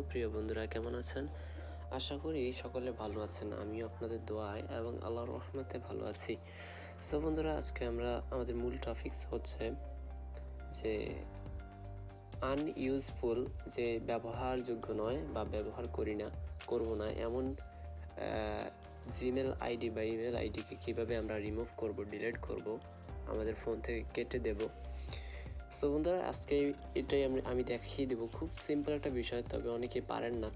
প্রিয় বন্ধুরা কেমন আছেন? আশা করি সকলে ভালো আছেন। আমিও আপনাদের দোয়ায় এবং আল্লাহর রহমতে ভালো আছি। সো বন্ধুরা, আজকে আমাদের মূল টপিকস হচ্ছে যে আনইউজফুল, যে ব্যবহারযোগ্য নয় বা ব্যবহার করব না এমন জিমেল আইডি বা ইমেল আইডিকে কীভাবে আমরা রিমুভ করব, ডিলিট করব, আমাদের ফোন থেকে কেটে দেব। সো বন্ধুরা, আজকে এটাই আমি দেখিয়ে দেবো। খুব সিম্পল একটা বিষয়, তবে অনেকে পারেন না।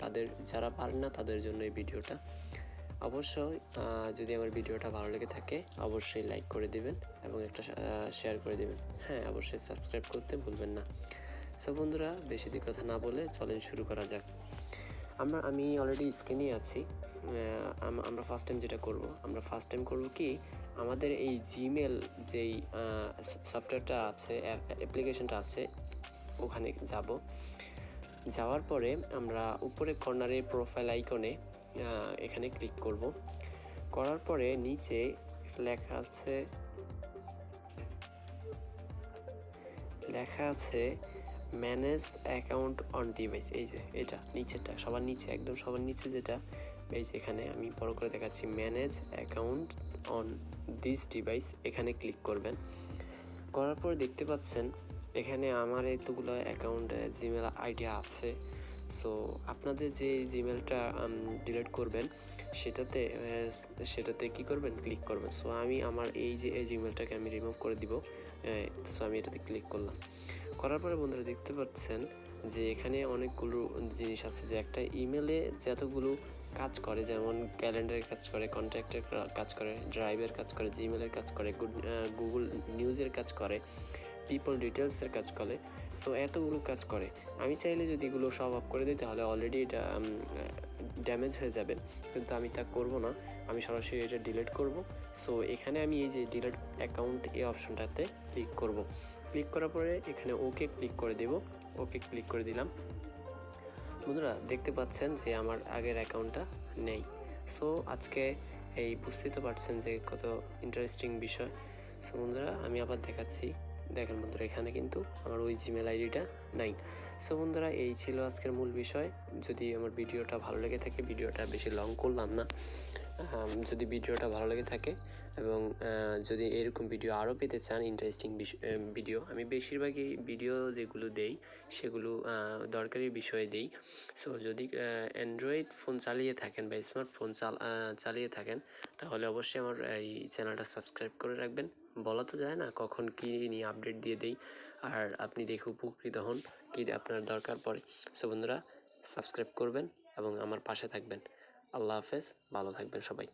যারা পারেন না তাদের জন্য এই ভিডিওটা। অবশ্যই যদি আমার ভিডিওটা ভালো লেগে থাকে অবশ্যই লাইক করে দিবেন এবং একটা শেয়ার করে দিবেন। হ্যাঁ, অবশ্যই সাবস্ক্রাইব করতে ভুলবেন না। সো বন্ধুরা, বেশি দিন কথা না বলে চলেন শুরু করা যাক। আমি অলরেডি স্ক্রিনে আছি। আমরা ফার্স্ট টাইম করব কি, আমাদের এই জিমেল যেই সফটওয়্যারটা আছে, অ্যাপ্লিকেশনটা আছে, ওখানে যাওয়ার পরে আমরা উপরে কর্নারে প্রোফাইল আইকনে এখানে ক্লিক করব। করার পরে নিচে লেখা আছে ম্যানেজ অ্যাকাউন্ট অন ডিভাইস। এই যে এটা নিচেরটা, সবার নিচে যেটা, এই যে এখানে আমি বড় করে দেখাচ্ছি, manage account on this device. এখানে ক্লিক করবেন। করার পর দেখতে পাচ্ছেন এখানে আমার এতগুলো অ্যাকাউন্ট জিমেল আইডি আছে। সো আপনাদের যে জিমেলটা ডিলিট করবেন সেটাতে কি করবেন, ক্লিক করবেন। সো আমি আমার এই জিমেলটাকে আমি রিমুভ করে দিব। সো আমি এটাতে ক্লিক করলাম। করার পরে বন্ধুরা দেখতে পাচ্ছেন যে এখানে অনেকগুলো জিনিস আছে, যে একটা ইমেলে যতগুলো কাজ করে, যেমন ক্যালেন্ডারের কাজ করে, কন্ট্যাক্টের কাজ করে, ড্রাইভের কাজ করে, জিমেলের কাজ করে, গুগল নিউজের কাজ করে, পিপল ডিটেলসের কাজ করে। সো এতগুলো কাজ করে। আমি চাইলে যদি এগুলো সব অফ করে দিই তাহলে অলরেডি এটা ড্যামেজ হয়ে যাবে, কিন্তু আমি তা করব না। আমি সরাসরি এটা ডিলিট করব। সো এখানে আমি এই যে ডিলিট অ্যাকাউন্ট এই অপশনটাতে ক্লিক করব। ক্লিক করার পরে এখানে ওকে ক্লিক করে দেব। ওকে ক্লিক করে দিলাম। বন্ধুরা দেখতে পাচ্ছেন যে আমার আগের অ্যাকাউন্টটা নেই। সো আজকে বুঝতেই তো পারছেন যে কত ইন্টারেস্টিং বিষয়। সো বন্ধুরা, আমি আবার দেখাচ্ছি। দেখেন বন্ধুরা, এখানে কিন্তু আমার ওই জিমেল আইডিটা নাই। সো বন্ধুরা, এই ছিল আজকের মূল বিষয়। যদি আমার ভিডিওটা ভালো লেগে থাকে, ভিডিওটা বেশি লং করলাম না, যদি ভিডিওটা ভালো লেগে থাকে এবং যদি এরকম ভিডিও আরও পেতে চান, ইন্টারেস্টিং ভিডিও, আমি বেশিরভাগই ভিডিও যেগুলো দেই সেগুলো দরকারি বিষয়ে দেই। সো যদি অ্যান্ড্রয়েড ফোন চালিয়ে থাকেন বা স্মার্টফোন চালিয়ে থাকেন তাহলে অবশ্যই আমার এই চ্যানেলটা সাবস্ক্রাইব করে রাখবেন। বলা তো যায় না কখন কী নিয়ে আপডেট দিয়ে দেই, আর আপনি দেখে উপকৃত হন, কী আপনার দরকার পড়ে। সো বন্ধুরা, সাবস্ক্রাইব করবেন এবং আমার পাশে থাকবেন। আল্লাহ হাফেজ, ভালো থাকবেন সবাই।